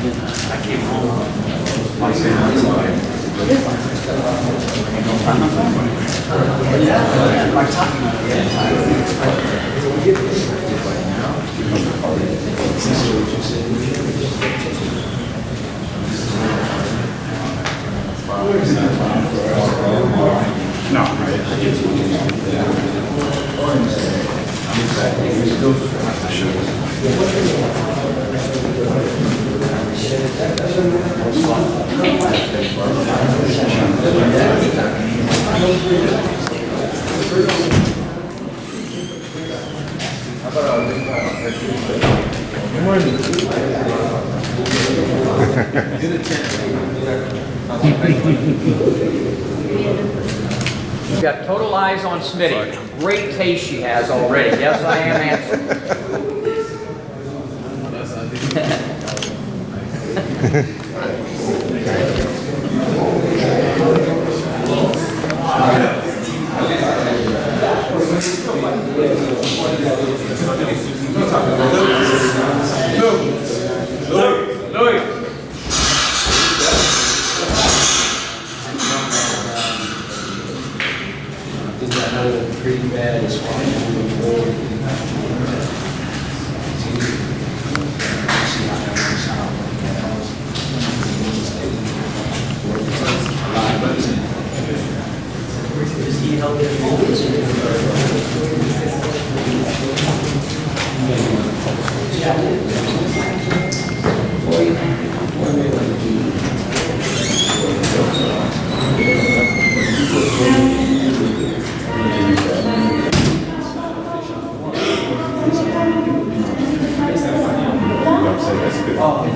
I came home. My son's like, We've got total eyes on Smitty. Great taste she has already. Yes, I am answering. Pretty bad as far as moving forward.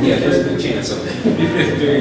Yeah, there's a good chance of it. Very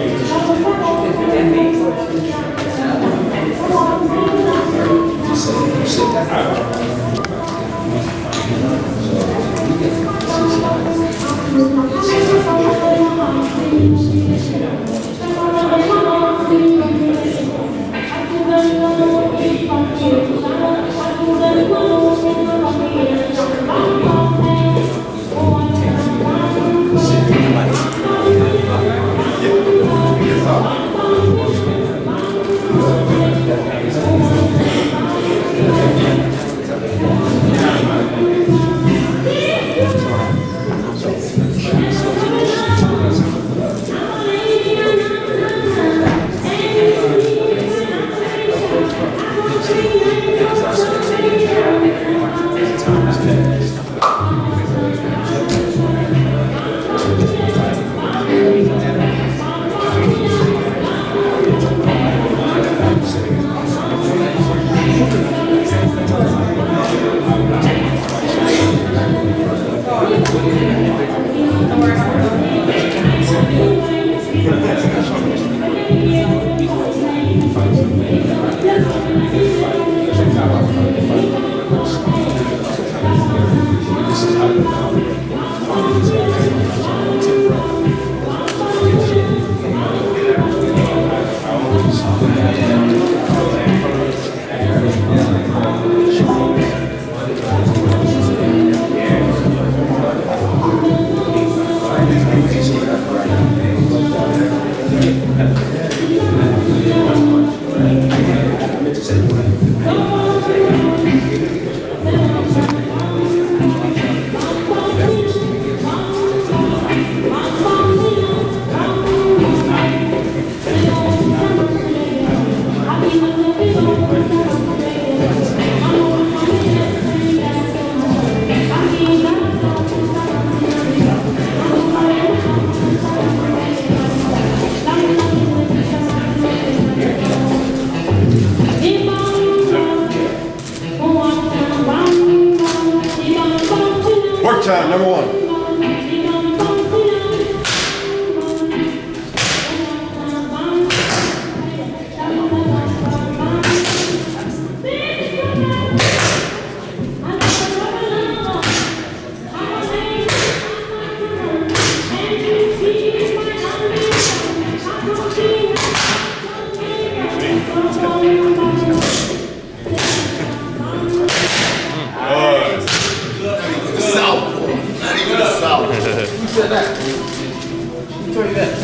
3 minutes.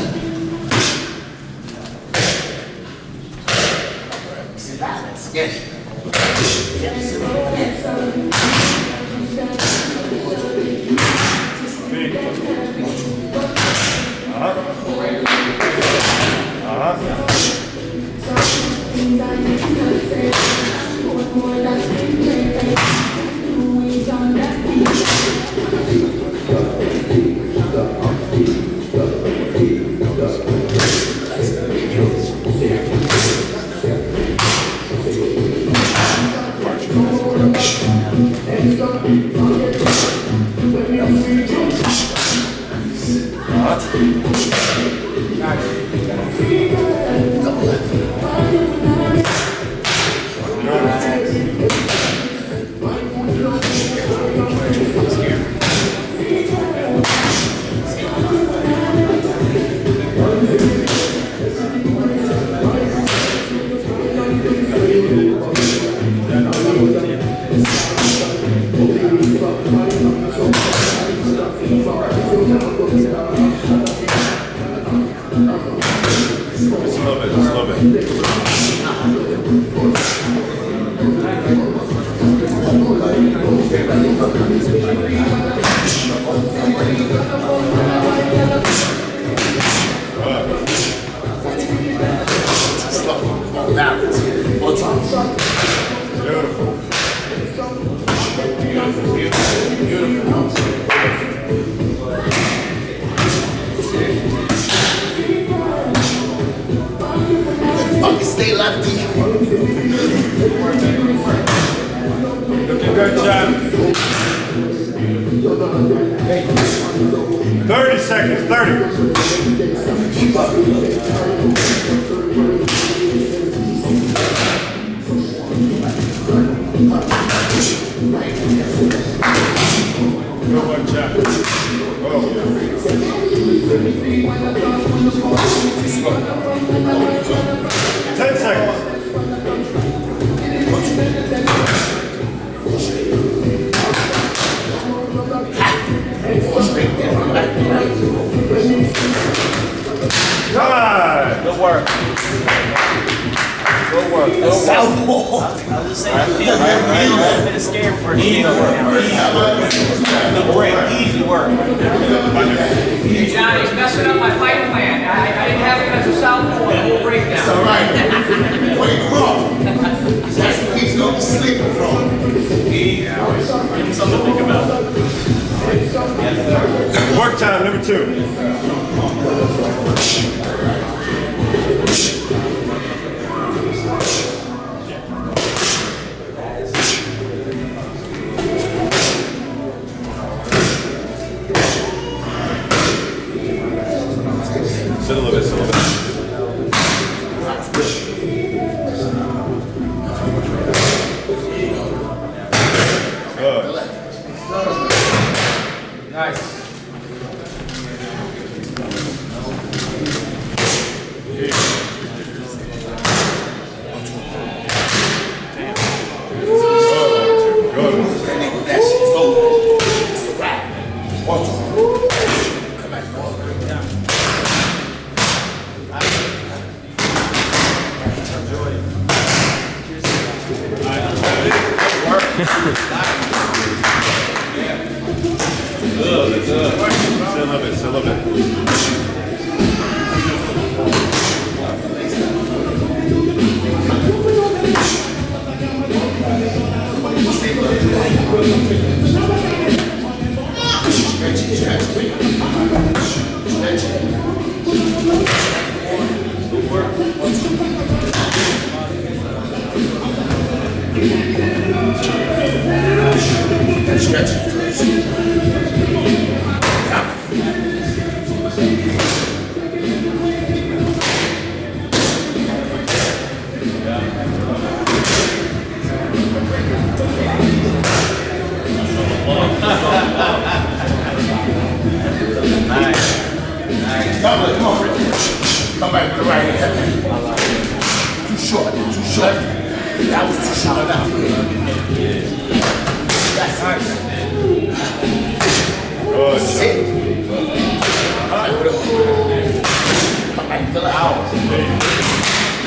Stay lefty. Looking good, Chad. 30 seconds, 30. Good one, Chad. Oh, yeah. 10 seconds. Good work. Good work. Southpaw. I was just saying, I feel a little bit scared for easy work. Easy work. Hey, Johnny, he's messing up my fight plan. I didn't have him as a southpaw the whole breakdown. It's all right. Wake him up. That's what he's going to be sleeping from. Something to think about. Work time, number 2. Sit a little bit, sit a little bit. Good. Nice. Good. That shit's over. It's a wrap. Come back, boy. Still a little bit, still a little bit. Stretch it first. Come on, come back to the right hand. Too short, too short. That was too short. That's nice. Good. Sit.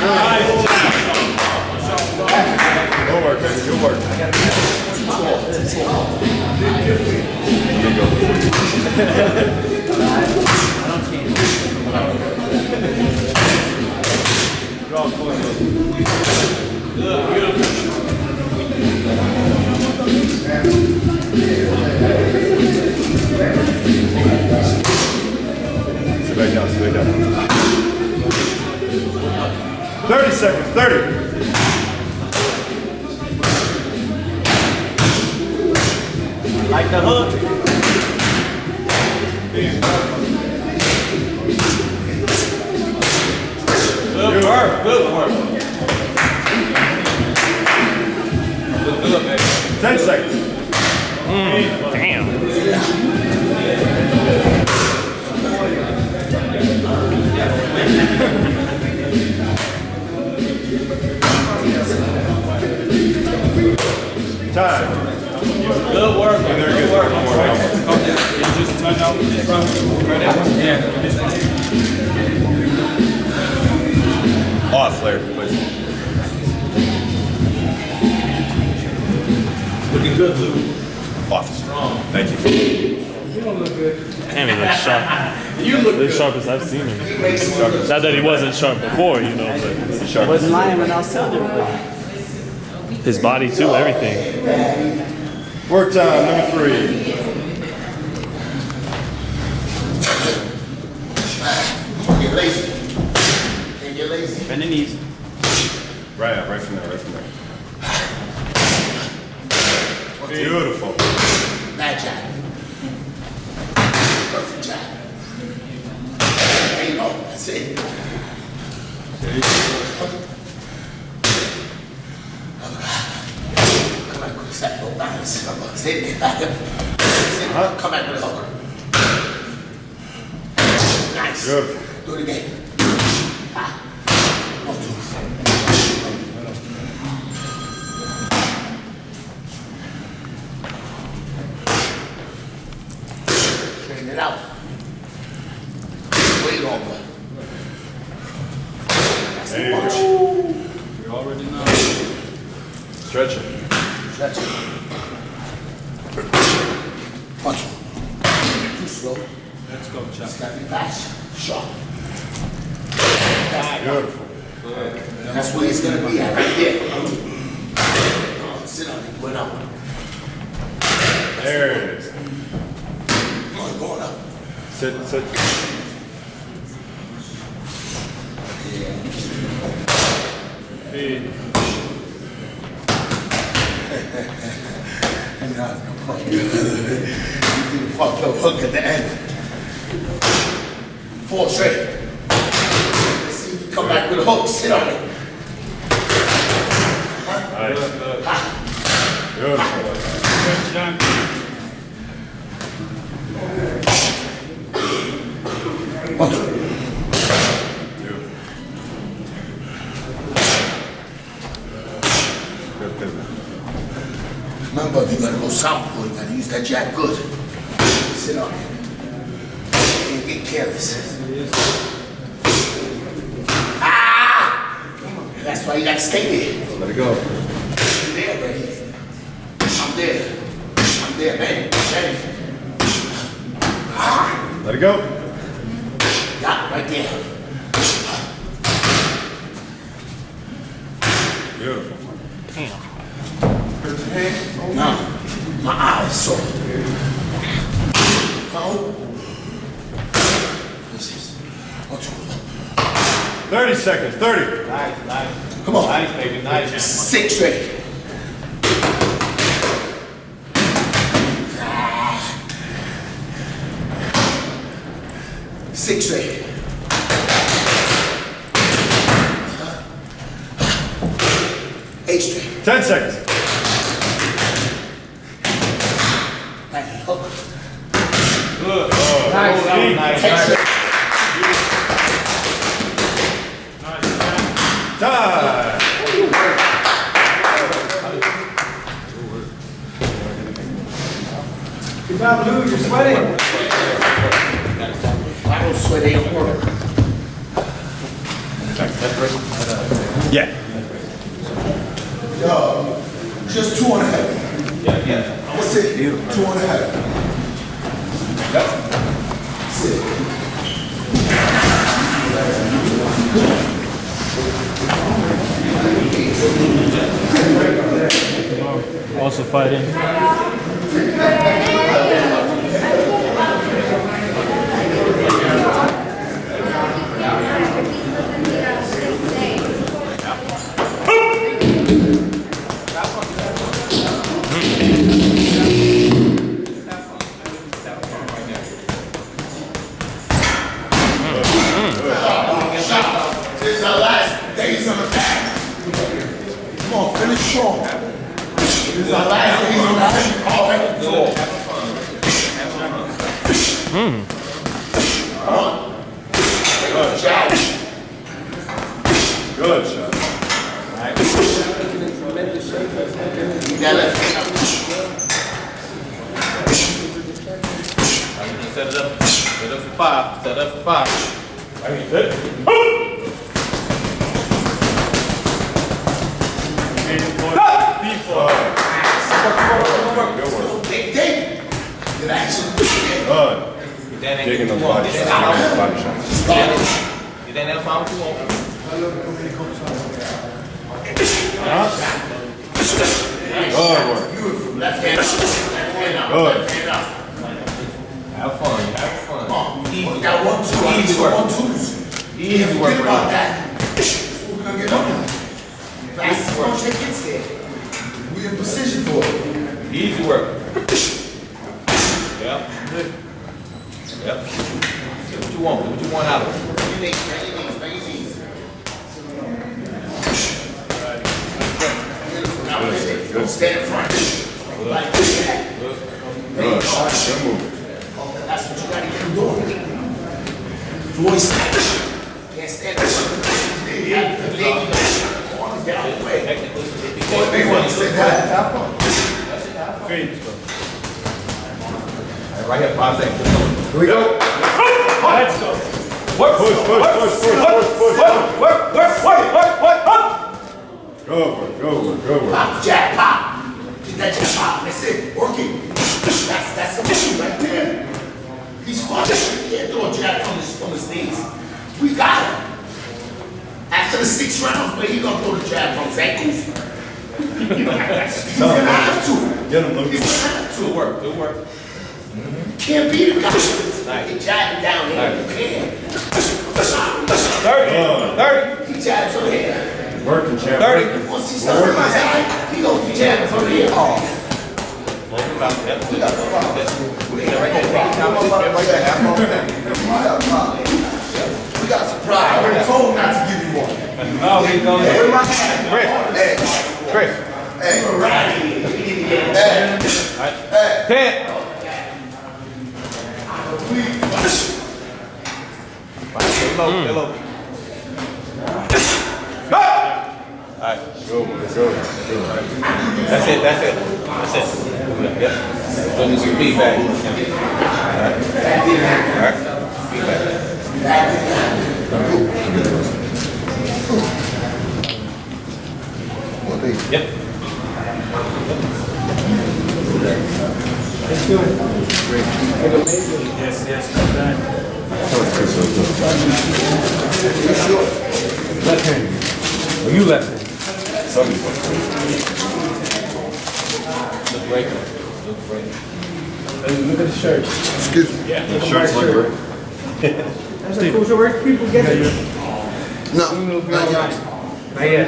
Good work, baby. Good work. Sit back down, sit back down. 30 seconds, 30. Like the hook. Good work, good work. Look good, baby. 10 seconds. Damn. Time. Good work, baby. Good work. Just turn out in front. Yeah. Off, Flair, please. Looking good, Lou. Off. Thank you. Damn, he looks sharp. You look The sharpest I've seen him. Not that he wasn't sharp before, you know, but sharp. Wasn't lying when I was telling you. His body too, everything. Work time, number 3. Get lazy. Can't get lazy. Bend the knees. Right out, right from there, right from there. Beautiful. Bad job. Perfect job. There you go. That's it. Come on, quick step, go balance. Say it again. Back up. Come back with a hook. Nice. Beautiful. Do it again. Ah. 1, 2. Straighten it out. Way longer. That's the punch. You already know. Stretch it. Stretch it. Punch. Too slow. Let's go, Chuck. It's gotta be fast. Sharp. Beautiful. That's where it's gonna be at, right there. Sit on it, going up. There it is. Come on, going up. Sit, sit. Feed. And now it's gonna fuck you. You do the fucked up hook at the end. 4 straight. Let's see if you come back with a hook. Sit on it. Nice. Beautiful. Good job. One, 2. Good pivot. Remember, if you're gonna go southpaw, you gotta use that jab good. Sit on it. Can't get careless. Ah! That's why you gotta stay there. Let it go. I'm there, baby. I'm there. I'm there, man. Ready. Ah! Let it go. Yeah, right there. Beautiful. No. My eyes sore. No. This is. 1, 2. 30 seconds, 30. Nice, nice. Come on. Nice, baby. Nice. 6 straight. Ah. 6 straight. 8 straight. 10 seconds. Nice hook. Good. Nice. Nice. 10 Nice. straight. Time. Good job, Lou. You're sweating. I don't sweat, they don't work. Yeah. Just 2 on the head. Yeah. That's it. 2 on the head. That's it. Also fighting. This is our last days on the back. Come on, finish strong. This is our last days on the back. All right, Good shot. Good shot. That left hand up. Set it up. Set it up for 5. Set it up for 5. Dig. Good action. Good. Digging those body shots. Body shots. You think that's fine what you want? Good work. Beautiful. Left hand up. Left hand up. Good. Left hand up. Have fun. Have fun. Come on. We got 1-2. Easy work. 1-2s. Easy work, Forget bro. about that. That's what we're gonna get up. Fast punch that gets there. We in position for it. Easy work. Yep. Yep. Get what you want. Get what you want out of it. Now don't stand in front. Like that. Good. Good move. That's what you gotta get him doing. Voice. Can't stand there. Get out of the way. They want to say that. Have fun. Right here, 5 seconds. Here we go. Let's go. Push, push, push, push, push, push. Good work, good work, good work. Pop the jab, pop. Get that jab pop. That's it. Working. That's the mission right there. He's fucking. He can't throw a jab from his knees. We got him. After the 6 rounds, where he gonna throw the jab from his ankles? He's gonna have to. Get him, Luke. He's gonna have to. Good work. Good work. You can't beat him, guys. He jabbing down here. You can't. 30. He jabs from here. Working, champ. 30. Once he starts from his eye, he gonna be jabbing from here. We got a surprise. I already told not to give you one. Oh, he goes. Chris. Hey, right. Hey, 10. Stay low. Alright. Good work, good work. That's it. Yep. Let me see feedback. Alright. Feedback. Yep. Yes, not bad. Left hand. Oh, you left it. Somebody. Look great. Look at the shirt. excuse me. The shirt's like great. That's a cool. So where can people get it? No, not yet. Not yet.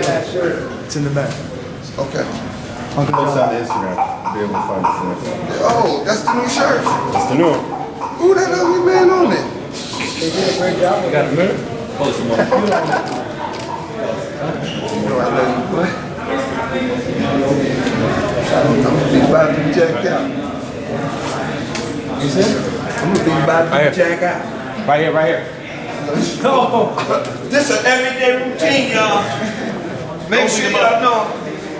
It's in the back. Okay. I'm gonna post on Instagram. I'll be able to find it. Oh, that's the new shirt. That's the new one. Who that ugly man on it? They did a great job. You got a mirror? Hold some more. You know I let you play. I'm gonna be about to jack out. You said? I'm gonna be about to jack out. Right here. This is an everyday routine, y'all. Make sure y'all know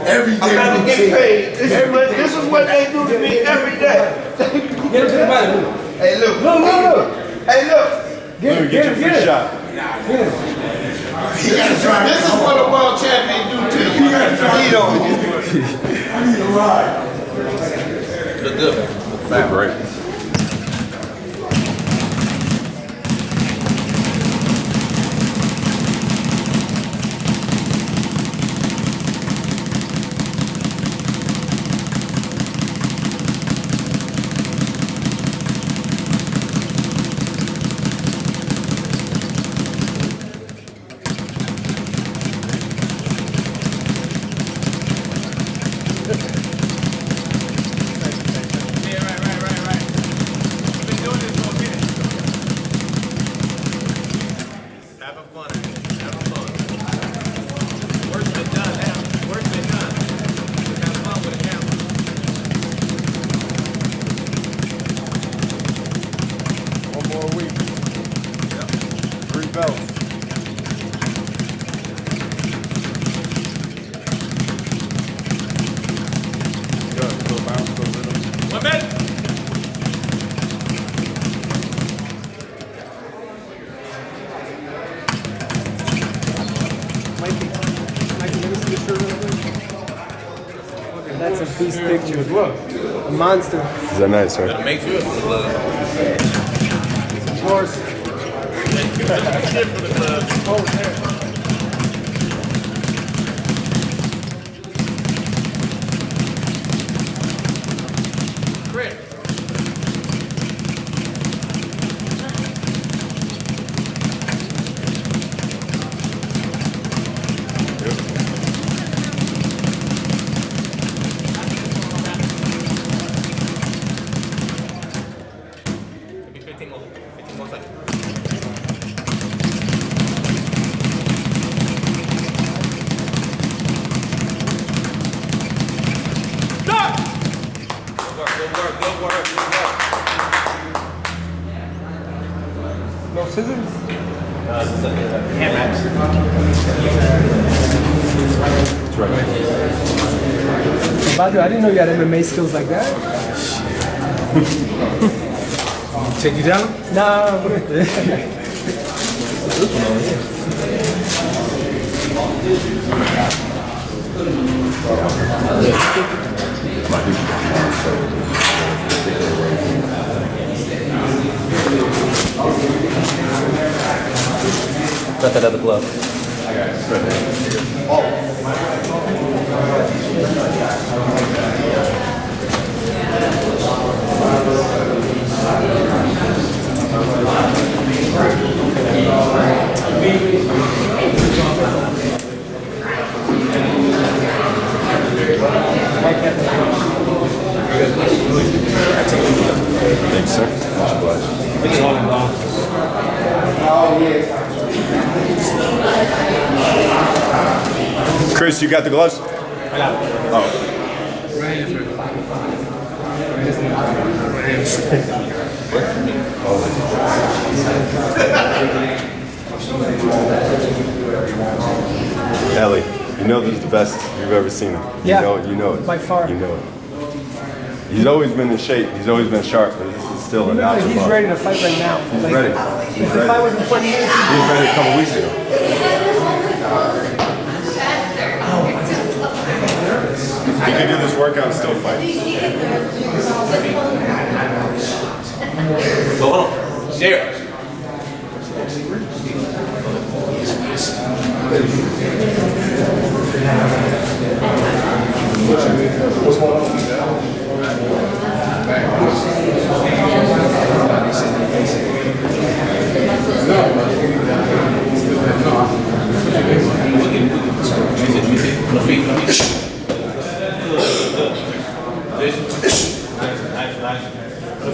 Every I'm about to day get paid. This is what they do to me every day. Get it to the body. Hey, look. Look. Hey, look. Let me get you a free shot. He gotta drive. This is what a world champion do to you. He gotta drive. He don't. I need a ride. Look good, man. Look great. That's a beast picture as well. A monster. Is that nice, right? Make sure it's for the club. Of course. Shit for the club. Oh, there. Maybe 15 more seconds. Good work. No scissors? Badou, I didn't know you had MMA skills like that. Take you down? Nah. Got that other glove. Thanks, sir. Much obliged. Chris, you got the gloves? I got it. Oh. Right here, Ellie, you know this is the best you've ever seen him. Yeah. You know it. By far. You know it. He's always been in shape. He's always been sharp, but this is still a notch He's above. ready to fight right now. He's Like, ready. If the fight was in 20 minutes, He was ready a couple weeks ago. He could do this workout and still fight. So hold on. Share. What's going on?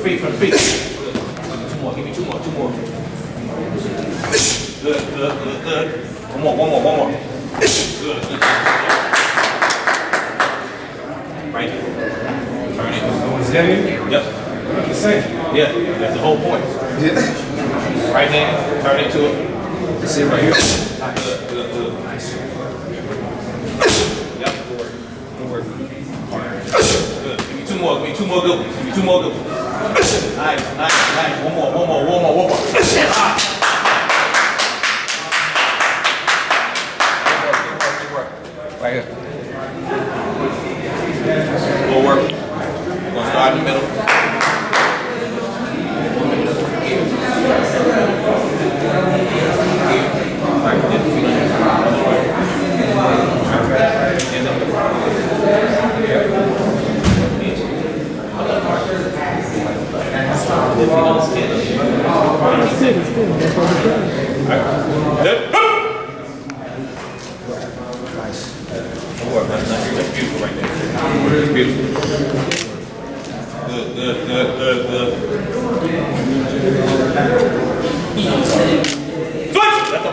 From the feet. Two more, give me two more. Good. One more. Good. Right here. Turn it. Is that it? Yep. The same. Yeah, that's the whole point. Right hand, turn it to it. That's it right here. Good. Nice. Yep. Good work. Good. Give me two more good ones. Nice. One more.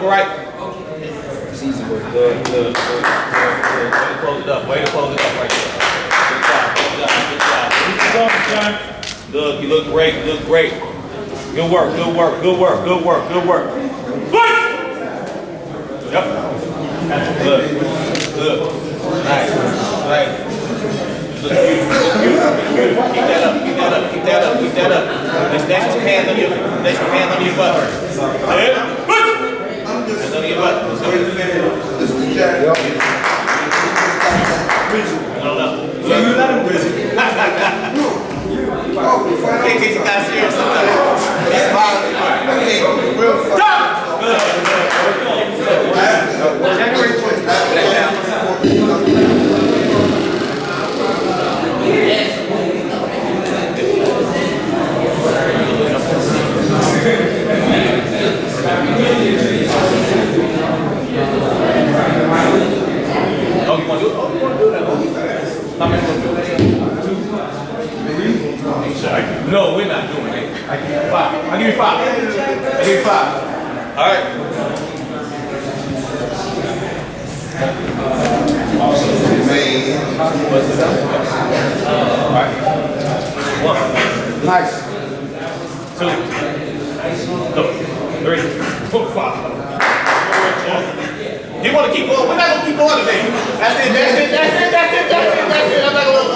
Upper right. Good, good, good. Way to close it up. Way to close it up right there. Good job, good job, good job. Look, you look great, you look great. Good work, good work, good work, good work, good work. Good! Yep. Good, good. Nice, nice. Look beautiful. Keep that up, keep that up, keep that up, keep that up. Next your hands on your butt. Good. Hands on your butt. Let's go. No. So you let him busy. Can't take you guys serious sometimes. It's violent. Okay, real fun. Stop! January 20th. Oh, you want to do it? Oh, you want to do that? How many want to do that? No, we're not doing it. 5. I'll give you 5. I'll give you 5. All right. All right. 1. Nice. 2. 3. 4. 5. You want to keep going? We're not going to keep going today. That's it. I'm not going to look.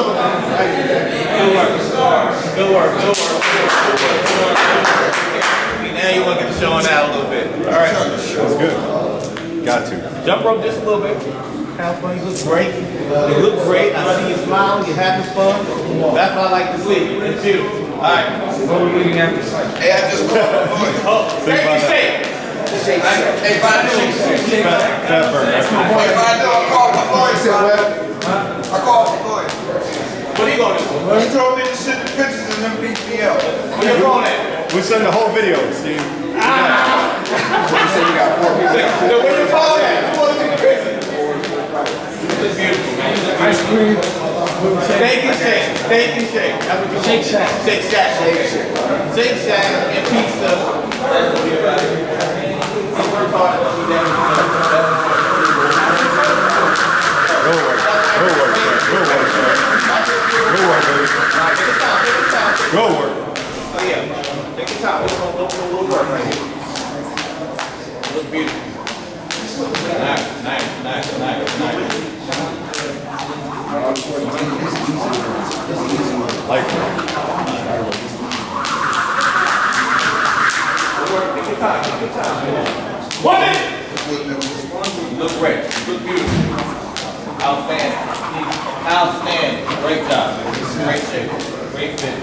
Good work. Now you want to get the showing out a little bit. All right. That's good. Got to. Jump rope just a little bit. Have fun. You look great. You look great. I see you smiling. You're having fun. That's what I like to see. It's you. All right. What are we looking at? Hey, I just called my boy. Oh, shake. Hey, Badou. Hey, Badou, I called my boy. He said, well, I called my boy. What are you going to do? He told me to send the pictures and them beat me up. Where you going at? We send the whole video, Steve. You said you got 4 people. So where you phone at? You want to see the pictures? You look beautiful, man. Ice cream. Steak and shake. That's what you Shake Shack. Shake Shack and pizza. Good work. Oh yeah. Take your time. We'll work right here. Look beautiful. Nice. Like Good work. Take your time. 1 minute. You look great. You look beautiful. Outstanding. Great job. Great shape. Great fit.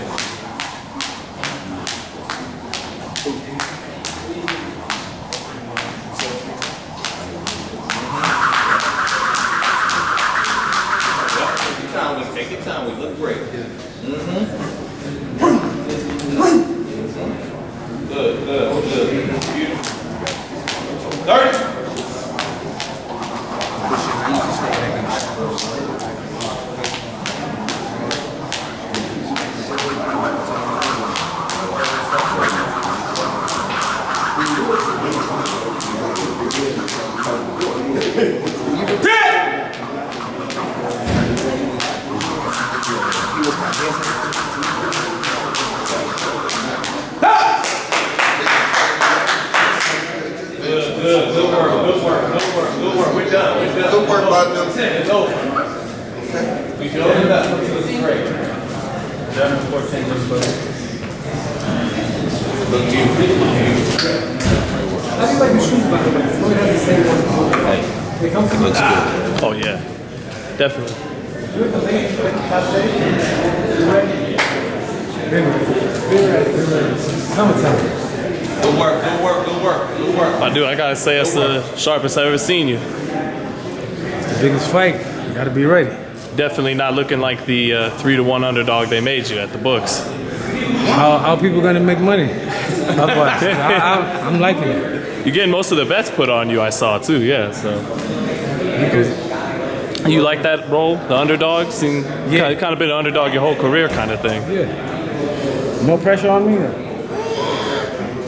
Take your time. We look great. Good. Beautiful. 30. Good work. We're done. Good work, Badou. It's over. We should open it up. This is great. Done 14. Look beautiful. How do you like the shoes, by the way? Floyd has the same one. They come from the top. Oh yeah, definitely. Summertime. Good work. Badou, I gotta say it's the sharpest I've ever seen you. It's the biggest fight. You gotta be ready. Definitely not looking like the 3-1 underdog they made you at the books. How people gonna make money? I'm liking it. You're getting most of the bets put on you, I saw too. Yeah, so you like that role, the underdog? Seem kind of been an underdog your whole career, kind of thing. Yeah. No pressure on me.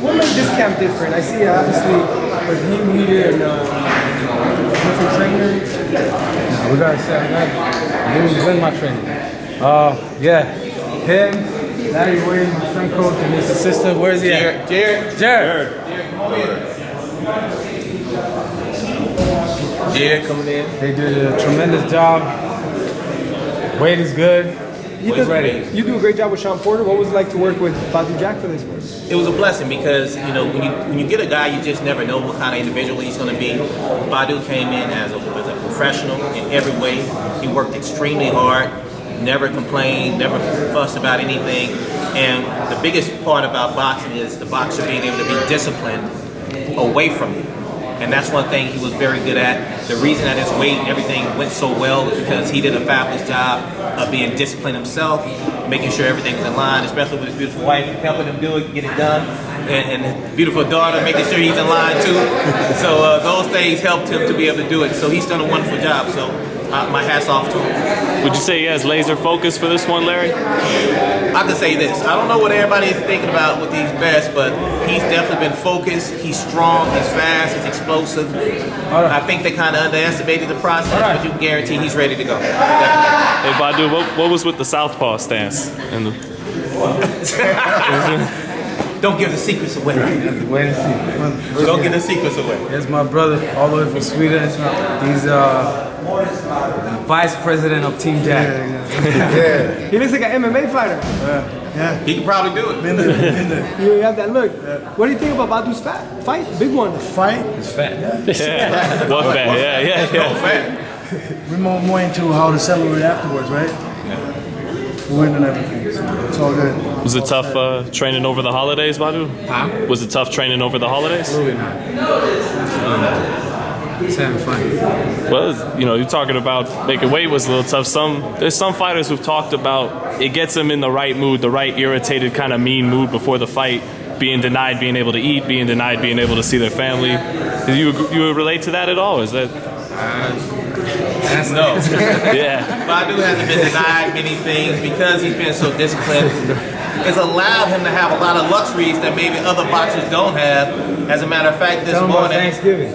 What made this camp different? I see obviously, but he leader and different trainer? No, we gotta say, win my training. Yeah, him, Larry Williams, my strength coach, and his assistant. Where's he at? Jared. Jared, coming in. They did a tremendous job. Weight is good. You do a great job with Sean Porter. What was it like to work with Badou Jack for this one? It was a blessing because, you know, when you get a guy, you just never know what kind of individual he's going to be. Badou came in as a professional in every way. He worked extremely hard, never complained, never fussed about anything. And the biggest part about boxing is the boxer being able to be disciplined away from you. And that's one thing he was very good at. The reason that his weight and everything went so well is because he did a fabulous job of being disciplined himself, making sure everything was in line, especially with his beautiful wife, helping him do it, get it done, and his beautiful daughter, making sure he's in line too. So those things helped him to be able to do it. So he's done a wonderful job. So my hat's off to him. Would you say he has laser focus for this one, Larry? I can say this. I don't know what everybody is thinking about with these best, but he's definitely been focused. He's strong, he's fast, he's explosive. I think they kind of underestimated the process, but you can guarantee he's ready to go. Definitely. Hey, Badou, what was with the southpaw stance? Don't give the secrets away. Wait and see. Don't give the secrets away. There's my brother, all the way from Sweden. He's the vice president of Team Jack. Yeah. He looks like an MMA fighter. Yeah. He can probably do it. You have that look. What do you think about Badou's fight? Big one. Fight? It's fat. Yeah. What fat? Yeah. No fat. We're more into how to celebrate afterwards, right? Win and everything. It's all good. Was it tough training over the holidays, Badou? Huh? Was it tough training over the holidays? Absolutely not. Just having fun. Well, you know, you're talking about making weight was a little tough. There's some fighters who've talked about it gets them in the right mood, the right irritated kind of mean mood before the fight, being denied being able to eat, being denied being able to see their family. Do you relate to that at all? Is that? No. Yeah. Badou hasn't been denied many things because he's been so disciplined. It's allowed him to have a lot of luxuries that maybe other boxers don't have. As a matter of fact, this morning. Thanksgiving.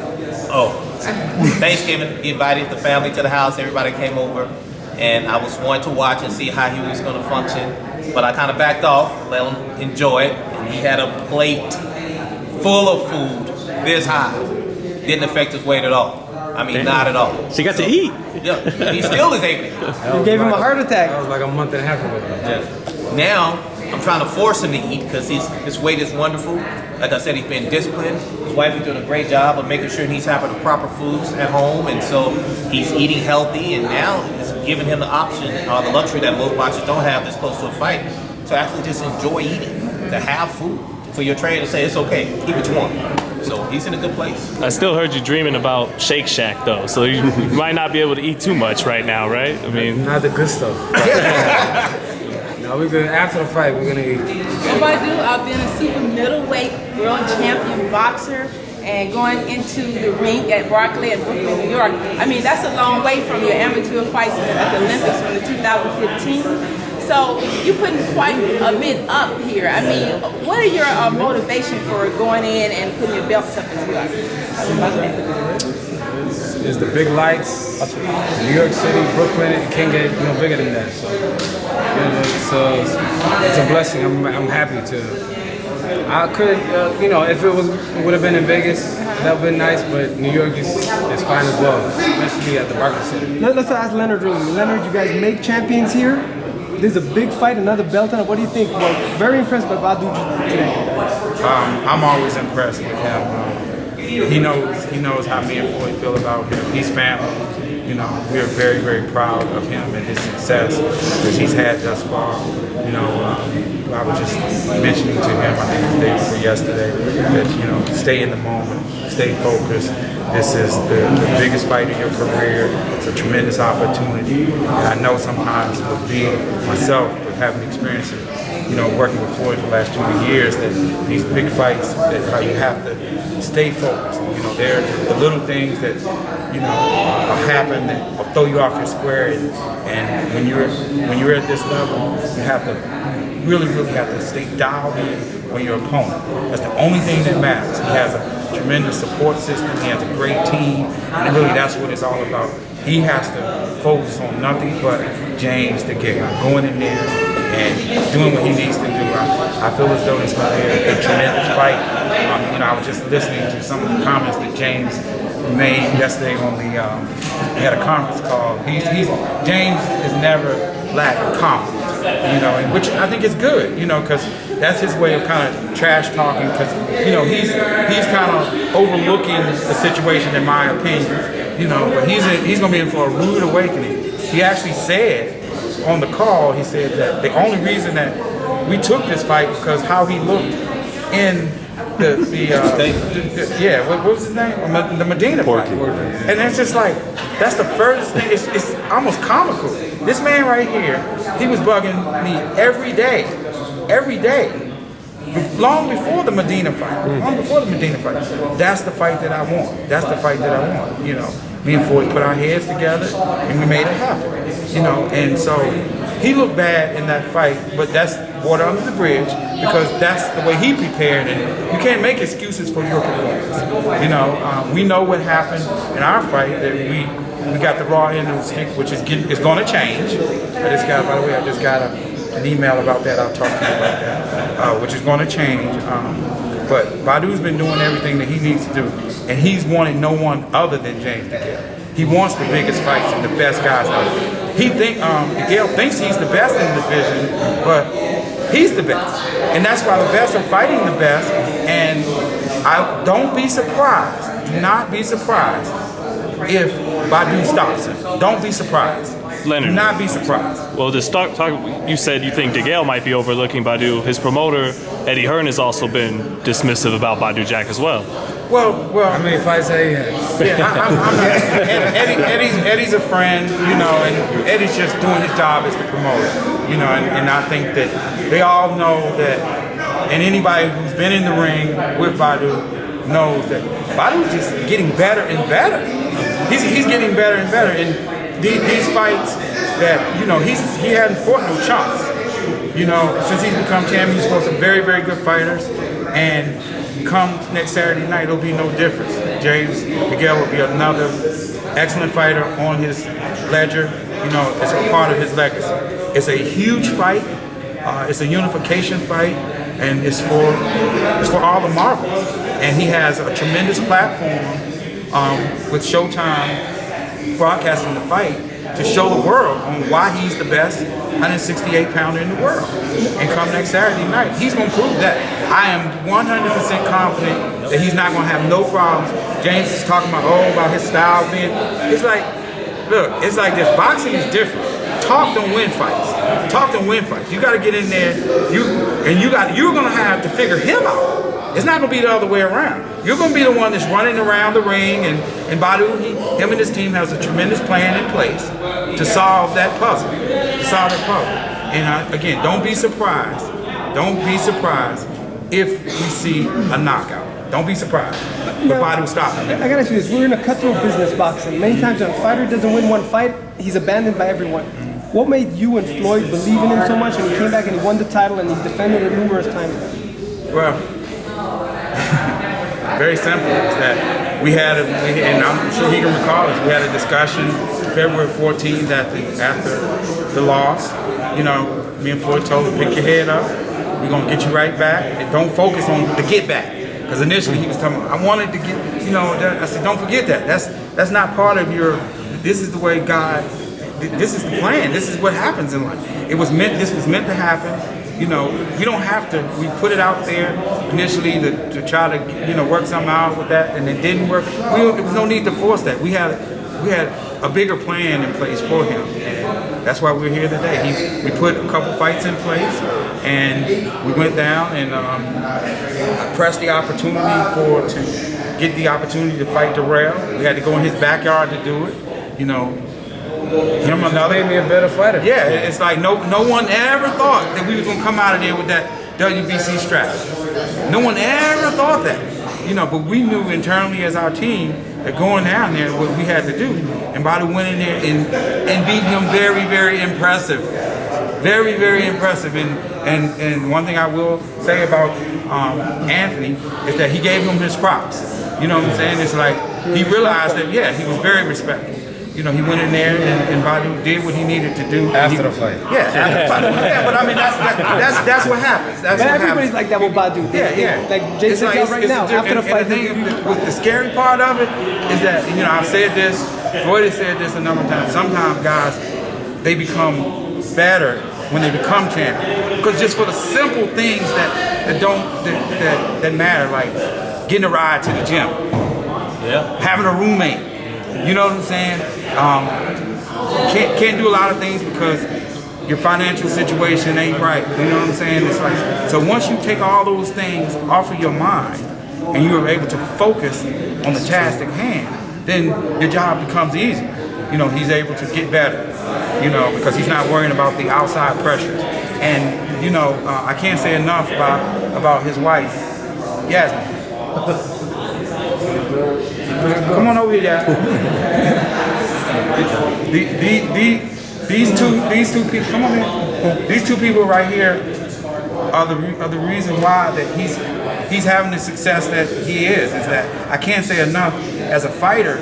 Thanksgiving, he invited the family to the house. Everybody came over, and I was wanting to watch and see how he was going to function. But I kind of backed off, let him enjoy it. And he had a plate full of food this high. Didn't affect his weight at all. I mean, not at all. So you got to eat. Yeah, he still is able to eat. You gave him a heart attack. That was like a month and a half ago. Yeah. Now, I'm trying to force him to eat because his weight is wonderful. Like I said, he's been disciplined. His wife is doing a great job of making sure he's having the proper foods at home, and so he's eating healthy, and now it's giving him the option, or the luxury that most boxers don't have this close to a fight, to actually just enjoy eating, to have food. For your trainer to say, it's okay, eat what you want. So he's in a good place. I still heard you dreaming about Shake Shack though, so you might not be able to eat too much right now, right? I mean, Not the good stuff. No, we're good. After the fight, we're gonna eat. Badou, I've been a super middleweight world champion boxer, and going into the ring at Barclay in Brooklyn, New York. I mean, that's a long way from your amateur fights at the Olympics from the 2015. So you're putting quite a bit up here. I mean, what are your motivation for going in and putting your belts up in New York? It's the big lights, New York City, Brooklyn. It can't get no bigger than that. So it's a blessing. I'm happy to. I could, if it would have been in Vegas, that would have been nice. But New York is fine as well, especially at the Barclays Center. Let's ask Leonard really. Leonard, you guys make champions here. This is a big fight, another belt on it. What do you think? Well, very impressed by Badou today. I'm always impressed with him. He knows how me and Floyd feel about him. He's family. You know, we are very, very proud of him and his success that he's had thus far. You know, I was just mentioning to him, I think the day before yesterday, that, stay in the moment, stay focused. This is the biggest fight of your career. It's a tremendous opportunity. And I know sometimes with being myself, with having experience of, working with Floyd for the last 20 years, that these big fights, that how you have to stay focused. There are the little things that, happen that will throw you off your square. And when you're at this level, you have to really have to stay dialed in on your opponent. That's the only thing that matters. He has a tremendous support system. He has a great team, and really that's what it's all about. He has to focus on nothing but James Degale, going in there and doing what he needs to do. I feel as though it's going to be a tremendous fight. I was just listening to some of the comments that James made yesterday on the. He had a conference call. James has never lacked confidence. And which I think is good, because that's his way of kind of trash talking, because, he's kind of overlooking the situation in my opinion, but he's going to be in for a rude awakening. He actually said on the call, he said that the only reason that we took this fight because how he looked in what was his name? The Medina fight. And it's just like, that's the furthest thing. It's almost comical. This man right here, he was bugging me every day. Long before the Medina fight. That's the fight that I want. Me and Floyd put our heads together and we made it happen. And so he looked bad in that fight, but that's water under the bridge because that's the way he prepared, and you can't make excuses for your performance. We know what happened in our fight, that we got the raw end of the stick, which is going to change. By the way, I just got an email about that. I'll talk to you about that, which is going to change. But Badou's been doing everything that he needs to do, and he's wanted no one other than James Degale. He wants the biggest fights and the best guys out there. Degale thinks he's the best in the division, but he's the best. And that's why the best are fighting the best. And don't be surprised, do not be surprised if Badou stops him. Don't be surprised. Leonard. Do not be surprised. Well, to start talking, you said you think Degale might be overlooking Badou. His promoter, Eddie Hearn, has also been dismissive about Badou Jack as well. Well. How many fights have he had? Eddie's a friend, and Eddie's just doing his job as the promoter, and I think that they all know that, and anybody who's been in the ring with Badou knows that Badou's just getting better and better. He's getting better and better, and these fights that, he hadn't fought no chumps. Since he's become champion, he's fought some very, very good fighters, and come next Saturday night, it'll be no difference. James Degale will be another excellent fighter on his ledger. It's a part of his legacy. It's a huge fight. It's a unification fight, and it's for all the marbles. And he has a tremendous platform with Showtime broadcasting the fight to show the world on why he's the best 168-pounder in the world. And come next Saturday night, he's going to prove that. I am 100% confident that he's not going to have no problems. James is talking about his style being. It's like, look, it's like this. Boxing is different. Talk don't win fights. You got to get in there. You're going to have to figure him out. It's not going to be the other way around. You're going to be the one that's running around the ring, and Badou, him and his team has a tremendous plan in place to solve that puzzle. And again, don't be surprised. If we see a knockout. Don't be surprised. But Badou stopped him. I gotta ask you this, we're in a cutthroat business boxing. Many times when a fighter doesn't win one fight, he's abandoned by everyone. What made you and Floyd believe in him so much, and he came back and he won the title and he's defended it numerous times? Well, very simple. Is that we had, and I'm sure he can recall this, we had a discussion February 14th after the loss. Me and Floyd told him, pick your head up. We're going to get you right back. And don't focus on the get back. Because initially he was talking about, I wanted to get, I said, don't forget that. That's not part of this is the way God, this is the plan. This is what happens in life. This was meant to happen. We don't have to, we put it out there initially to try to, work something out with that, and it didn't work. There was no need to force that. We had a bigger plan in place for him, and that's why we're here today. We put a couple fights in place, and we went down and pressed the opportunity to get the opportunity to fight Degale. We had to go in his backyard to do it, Him another made me a better fighter. Yeah, it's like no one ever thought that we was gonna come out of there with that WBC strategy. No one ever thought that, But we knew internally as our team that going down there what we had to do. And Badou went in there and beat him very, very impressive. Very, very impressive. And one thing I will say about Anthony is that he gave him his props. You know what I'm saying? It's like he realized that, yeah, he was very respectful. You know, he went in there and Badou did what he needed to do After the fight. Yeah, after the fight. Yeah, but I mean that's what happens. That's But what everybody's happens. like that with Badou. Yeah. Like Jay said right now, after the fight. And the thing with the scary part of it is that, you know, I've said this, Floyd has said this a number of times. Sometimes guys, they become better when they become champions. Because just for the simple things that matter, like getting a ride to the gym, having a roommate. You know what I'm saying? Can't do a lot of things because your financial situation ain't right. You know what I'm saying? It's like, so once you take all those things off of your mind and you are able to focus on the task at hand, then your job becomes easier. You know, he's able to get better, you know, because he's not worrying about the outside pressures. And, you know, I can't say enough about his wife, Yasmin. Come on over here, Yasmin. These two people, come on here. These two people right here are the reason why that he's having the success that he is that I can't say enough as a fighter.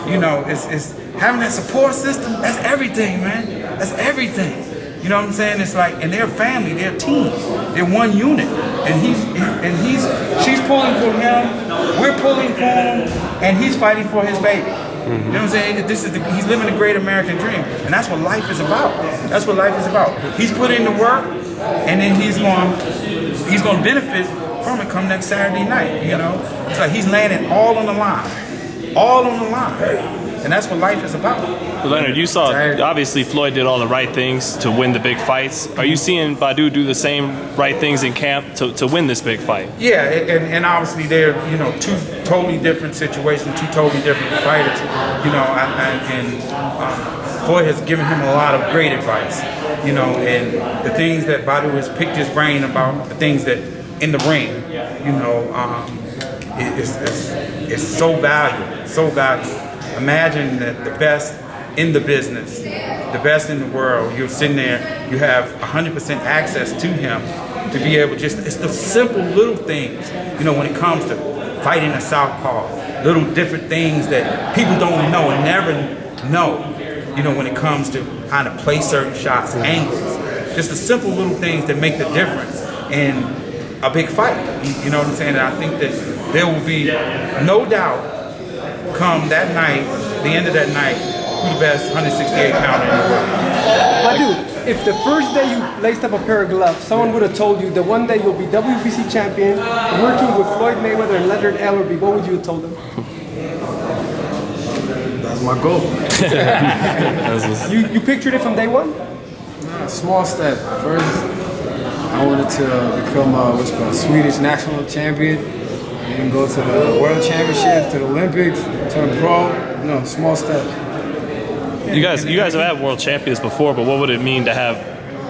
You know, it's having that support system. That's everything, man. That's everything. You know what I'm saying? It's like, and they're family, they're a team, they're one unit. And she's pulling for him, we're pulling for him, and he's fighting for his baby. You know what I'm saying? He's living the great American dream, and that's what life is about. That's what life is about. He's put in the work, and then he's going to benefit from it come next Saturday night. You know, it's like he's laying it all on the line, and that's what life is about. But Leonard, you saw obviously Floyd did all the right things to win the big fights. Are you seeing Badou do the same right things in camp to win this big fight? Yeah, and obviously they're, you know, two totally different situations, two totally different fighters. You know, and Floyd has given him a lot of great advice. You know, and the things that Badou has picked his brain about, the things that in the ring, you know, it's so valuable, so valuable. Imagine that the best in the business, the best in the world, you're sitting there, you have 100% access to him to be able it's the simple little things, you know, when it comes to fighting a southpaw, little different things that people don't know and never know, you know, when it comes to how to play certain shots, angles, just the simple little things that make the difference in a big fight, you know what I'm saying? And I think that there will be no doubt come that night, the end of that night, who the best 168 pounder in the world. Badou, if the first day you laced up a pair of gloves, someone would have told you that one day you'll be WBC champion, working with Floyd Mayweather and Leonard Ellerbe, what would you have told them? That's my goal. You pictured it from day one? Small step. First, I wanted to become what's called Swedish national champion, and go to the World Championships, to the Olympics, turn pro. No, small step. You guys have had world champions before, but what would it mean to have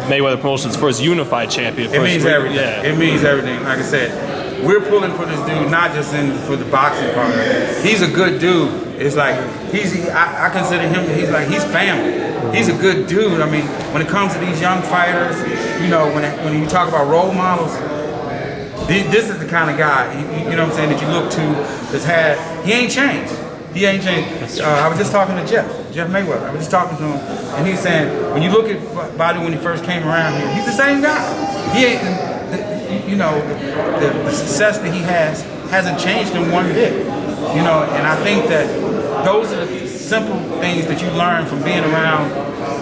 Mayweather Promotions first unified champion? It means everything. Yeah. It means everything. Like I said, we're pulling for this dude, not just for the boxing part. He's a good dude. It's like I consider him. He's family. He's a good dude. I mean, when it comes to these young fighters, you know, when you talk about role models, this is the kind of guy, you know what I'm saying, that you look to. He ain't changed. He ain't changed. I was just talking to Jeff Mayweather. I was just talking to him, and he's saying, when you look at Badou when he first came around here, he's the same guy. He ain't, you know, the success that he hasn't changed in one bit. You know, and I think that those are the simple things that you learn from being around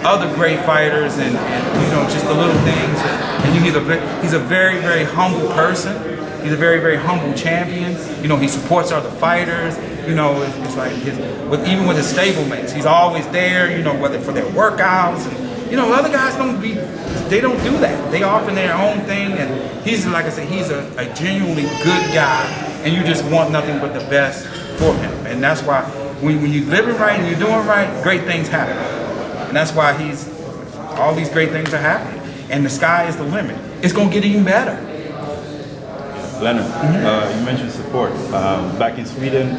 other great fighters, and you know, just the little things. And he's a very, very humble person. He's a very, very humble champion. You know, he supports other fighters. You know, it's like even with his stablemates, he's always there. You know, whether for their workouts, and you know, other guys don't do that. They offer their own thing, and he's, like I said, he's a genuinely good guy, and you just want nothing but the best for him. And that's why when you're living right and you're doing right, great things happen. And that's why all these great things are happening. And the sky is the limit. It's gonna get even better. Leonard, you mentioned support. Back in Sweden,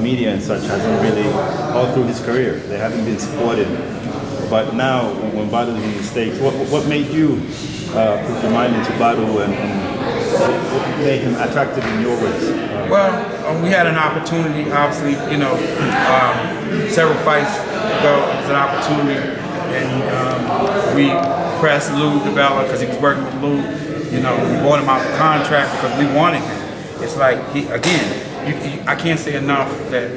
media and such hasn't really, all through his career, they haven't been supported But now, when Badou's in the States, what made you put your mind into Badou and what made him attractive in your ways? Well, we had an opportunity, obviously, you know, several fights ago, it was an opportunity, and we pressed Lou Degale because he was working with Lou. You know, we bought him out the contract because we wanted him. It's like, I can't say enough that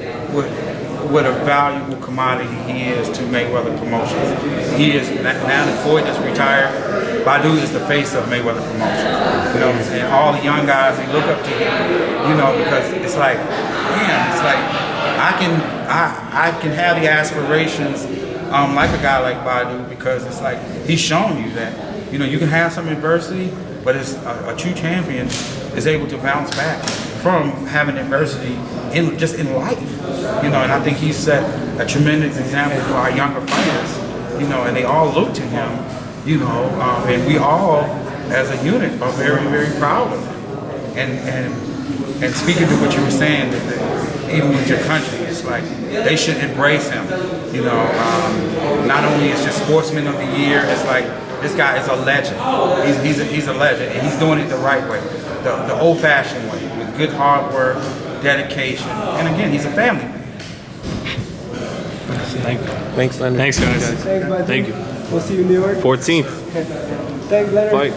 what a valuable commodity he is to Mayweather Promotions. He is, now that Floyd is retired, Badou is the face of Mayweather Promotions. You know what I'm saying? All the young guys, they look up to him, you know, because it's like, man, it's like, I can have the aspirations like a guy like Badou, because it's like, he's shown you that, you know, you can have some adversity, but it's a true champion is able to bounce back from having adversity in life, you know, and I think he set a tremendous example for our younger fighters, you know, and they all look to him, you know, and we all, as a unit, are very, very proud of him. And speaking to what you were saying, that even with your country, it's like they should embrace him, you know. Not only is just Sportsman of the Year, it's like this guy is a legend. He's a legend, and he's doing it the right way, the old-fashioned way, with good hard work, dedication, and again, he's a family man. Thanks, Leonard. Thanks, guys. Thanks, bud. Thank you. We'll see you in New York. 14th. Thanks, Leonard. Fight.